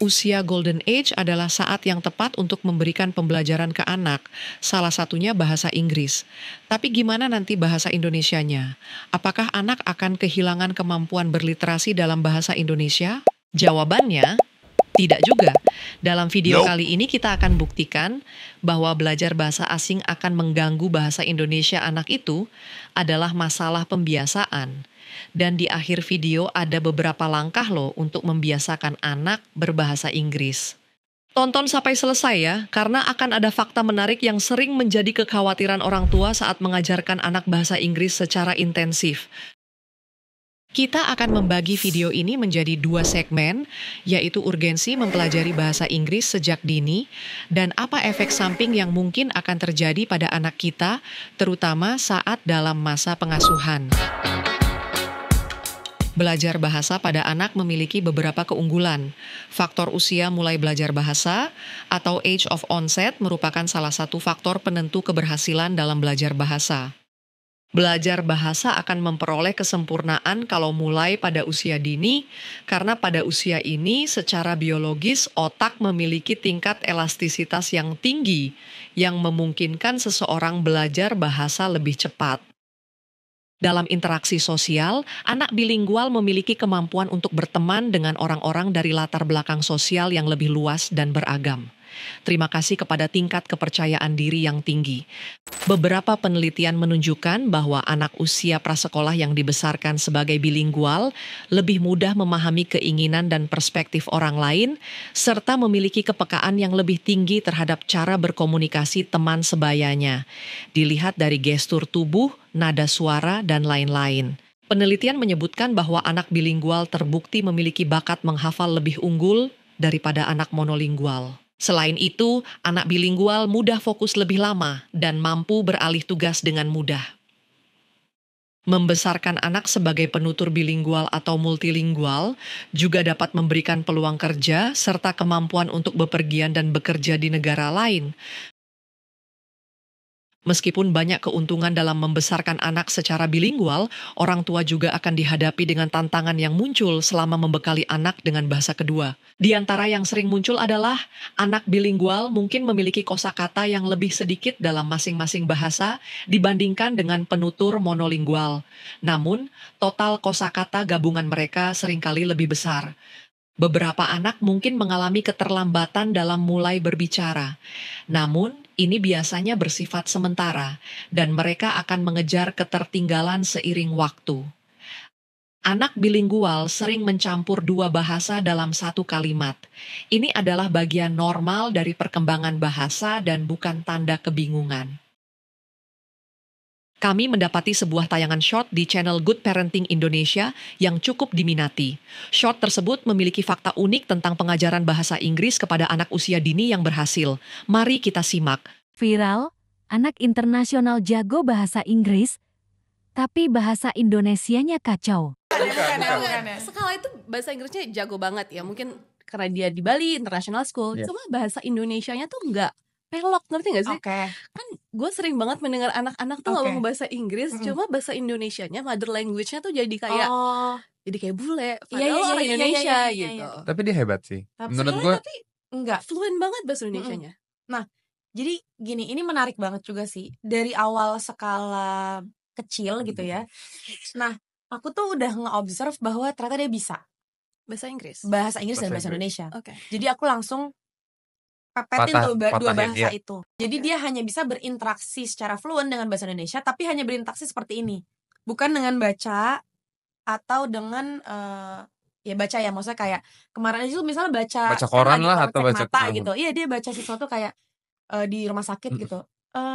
Usia Golden Age adalah saat yang tepat untuk memberikan pembelajaran ke anak, salah satunya bahasa Inggris. Tapi gimana nanti bahasa Indonesianya? Apakah anak akan kehilangan kemampuan berliterasi dalam bahasa Indonesia? Jawabannya, tidak juga. Dalam video kali ini kita akan buktikan bahwa belajar bahasa asing akan mengganggu bahasa Indonesia anak itu adalah masalah pembiasaan. Dan di akhir video ada beberapa langkah loh untuk membiasakan anak berbahasa Inggris. Tonton sampai selesai ya, karena akan ada fakta menarik yang sering menjadi kekhawatiran orang tua saat mengajarkan anak bahasa Inggris secara intensif. Kita akan membagi video ini menjadi 2 segmen, yaitu urgensi mempelajari bahasa Inggris sejak dini, dan apa efek samping yang mungkin akan terjadi pada anak kita, terutama saat dalam masa pengasuhan. Belajar bahasa pada anak memiliki beberapa keunggulan. Faktor usia mulai belajar bahasa atau age of onset merupakan salah satu faktor penentu keberhasilan dalam belajar bahasa. Belajar bahasa akan memperoleh kesempurnaan kalau mulai pada usia dini, karena pada usia ini secara biologis otak memiliki tingkat elastisitas yang tinggi yang memungkinkan seseorang belajar bahasa lebih cepat. Dalam interaksi sosial, anak bilingual memiliki kemampuan untuk berteman dengan orang-orang dari latar belakang sosial yang lebih luas dan beragam. Terima kasih kepada tingkat kepercayaan diri yang tinggi. Beberapa penelitian menunjukkan bahwa anak usia prasekolah yang dibesarkan sebagai bilingual lebih mudah memahami keinginan dan perspektif orang lain, serta memiliki kepekaan yang lebih tinggi terhadap cara berkomunikasi teman sebayanya. Dilihat dari gestur tubuh, nada suara, dan lain-lain. Penelitian menyebutkan bahwa anak bilingual terbukti memiliki bakat menghafal lebih unggul daripada anak monolingual. Selain itu, anak bilingual mudah fokus lebih lama dan mampu beralih tugas dengan mudah. Membesarkan anak sebagai penutur bilingual atau multilingual juga dapat memberikan peluang kerja serta kemampuan untuk bepergian dan bekerja di negara lain. Meskipun banyak keuntungan dalam membesarkan anak secara bilingual, orang tua juga akan dihadapi dengan tantangan yang muncul selama membekali anak dengan bahasa kedua. Di antara yang sering muncul adalah anak bilingual mungkin memiliki kosakata yang lebih sedikit dalam masing-masing bahasa dibandingkan dengan penutur monolingual. Namun, total kosakata gabungan mereka seringkali lebih besar. Beberapa anak mungkin mengalami keterlambatan dalam mulai berbicara. Namun, ini biasanya bersifat sementara, dan mereka akan mengejar ketertinggalan seiring waktu. Anak bilingual sering mencampur 2 bahasa dalam satu kalimat. Ini adalah bagian normal dari perkembangan bahasa dan bukan tanda kebingungan. Kami mendapati sebuah tayangan short di channel Good Parenting Indonesia yang cukup diminati. Short tersebut memiliki fakta unik tentang pengajaran bahasa Inggris kepada anak usia dini yang berhasil. Mari kita simak. Viral, anak internasional jago bahasa Inggris, tapi bahasa Indonesianya kacau. Bukan. Skala itu bahasa Inggrisnya jago banget ya. Mungkin karena dia di Bali, international school. Yes. Cuma bahasa Indonesianya tuh nggak pelok, ngerti gak sih? Oke. Kan gue sering banget mendengar anak-anak tuh ngomong bahasa Inggris, cuma bahasa Indonesianya, mother language-nya tuh jadi kayak bule. Padahal orang Indonesia gitu. Tapi dia hebat sih. Menurut gue Tapi Enggak. fluent banget bahasa Indonesianya. Jadi gini, ini menarik banget juga sih. Dari awal skala kecil gitu ya. Nah, aku tuh udah nge-observe bahwa ternyata dia bisa Bahasa Inggris. bahasa Inggris dan Bahasa bahasa Indonesia. Oke. Jadi aku langsung pepetin tuh dua patahin, bahasa iya. itu. Jadi dia hanya bisa berinteraksi secara fluent dengan bahasa Indonesia, tapi hanya berinteraksi seperti ini. Bukan dengan baca atau dengan ya baca ya, maksudnya kayak kemarin aja tuh misalnya baca koran lagi lah cek atau baca mata gitu. Iya, dia baca sesuatu kayak di rumah sakit gitu.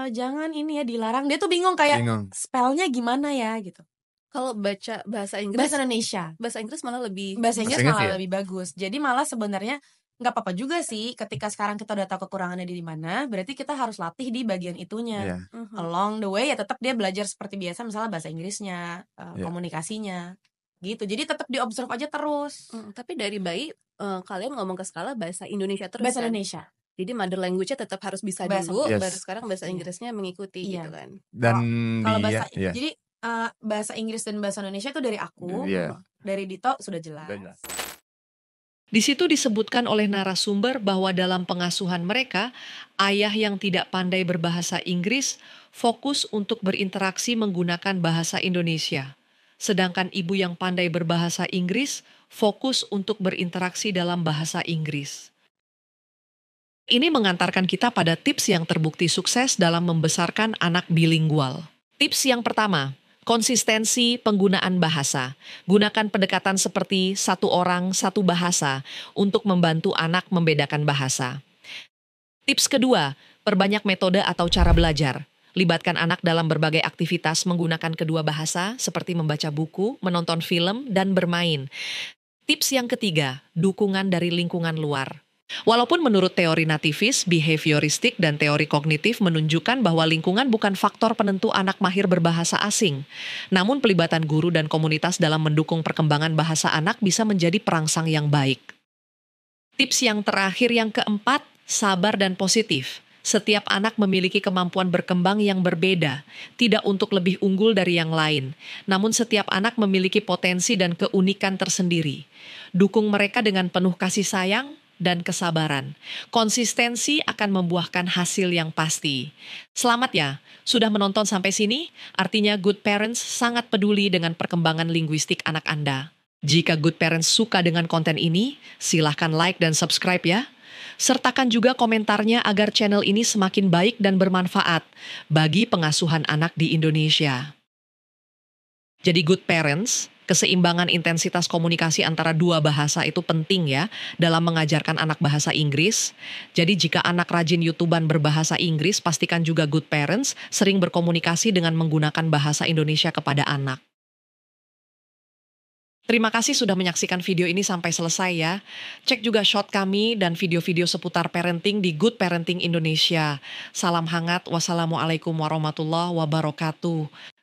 Jangan ini ya, dilarang. Dia tuh bingung kayak spellnya gimana ya gitu. Kalau baca bahasa Inggris, Bahasa Indonesia, bahasa Inggris malah lebih bahasa Inggris Inggris malah ya? lebih bagus. Jadi malah sebenarnya nggak apa-apa juga sih ketika sekarang kita udah tahu kekurangannya di mana, berarti kita harus latih di bagian itunya. Iya. Along the way ya tetap dia belajar seperti biasa, misalnya bahasa Inggrisnya, Iya. komunikasinya gitu. Jadi tetap diobserve aja terus. Tapi dari bayi kalian ngomong ke skala bahasa Indonesia terus Bahasa kan? Indonesia. Jadi mother language-nya tetap harus bisa Bahasa dulu, Yes. baru sekarang bahasa Iya. Inggrisnya mengikuti Iya. gitu kan. Dan Kalau dia, bahasa iya. jadi bahasa Inggris dan bahasa Indonesia itu dari aku, Iya. dari Dito sudah jelas. Udah jelas. Di situ disebutkan oleh narasumber bahwa dalam pengasuhan mereka, ayah yang tidak pandai berbahasa Inggris fokus untuk berinteraksi menggunakan bahasa Indonesia. Sedangkan ibu yang pandai berbahasa Inggris fokus untuk berinteraksi dalam bahasa Inggris. Ini mengantarkan kita pada tips yang terbukti sukses dalam membesarkan anak bilingual. Tips yang pertama, konsistensi penggunaan bahasa. Gunakan pendekatan seperti satu orang, satu bahasa untuk membantu anak membedakan bahasa. Tips kedua, perbanyak metode atau cara belajar. Libatkan anak dalam berbagai aktivitas menggunakan kedua bahasa seperti membaca buku, menonton film, dan bermain. Tips yang ketiga, dukungan dari lingkungan luar. Walaupun menurut teori nativis, behavioristik, dan teori kognitif menunjukkan bahwa lingkungan bukan faktor penentu anak mahir berbahasa asing. Namun pelibatan guru dan komunitas dalam mendukung perkembangan bahasa anak bisa menjadi perangsang yang baik. Tips yang terakhir yang keempat, sabar dan positif. Setiap anak memiliki kemampuan berkembang yang berbeda, tidak untuk lebih unggul dari yang lain. Namun setiap anak memiliki potensi dan keunikan tersendiri. Dukung mereka dengan penuh kasih sayang dan kesabaran. Konsistensi akan membuahkan hasil yang pasti. Selamat ya, sudah menonton sampai sini, artinya Good Parents sangat peduli dengan perkembangan linguistik anak Anda. Jika Good Parents suka dengan konten ini, silahkan like dan subscribe ya. Sertakan juga komentarnya agar channel ini semakin baik dan bermanfaat bagi pengasuhan anak di Indonesia. Jadi Good Parents, keseimbangan intensitas komunikasi antara dua bahasa itu penting ya dalam mengajarkan anak bahasa Inggris. Jadi jika anak rajin YouTuber berbahasa Inggris, pastikan juga Good Parents sering berkomunikasi dengan menggunakan bahasa Indonesia kepada anak. Terima kasih sudah menyaksikan video ini sampai selesai ya. Cek juga short kami dan video-video seputar parenting di Good Parenting Indonesia. Salam hangat, wassalamualaikum warahmatullahi wabarakatuh.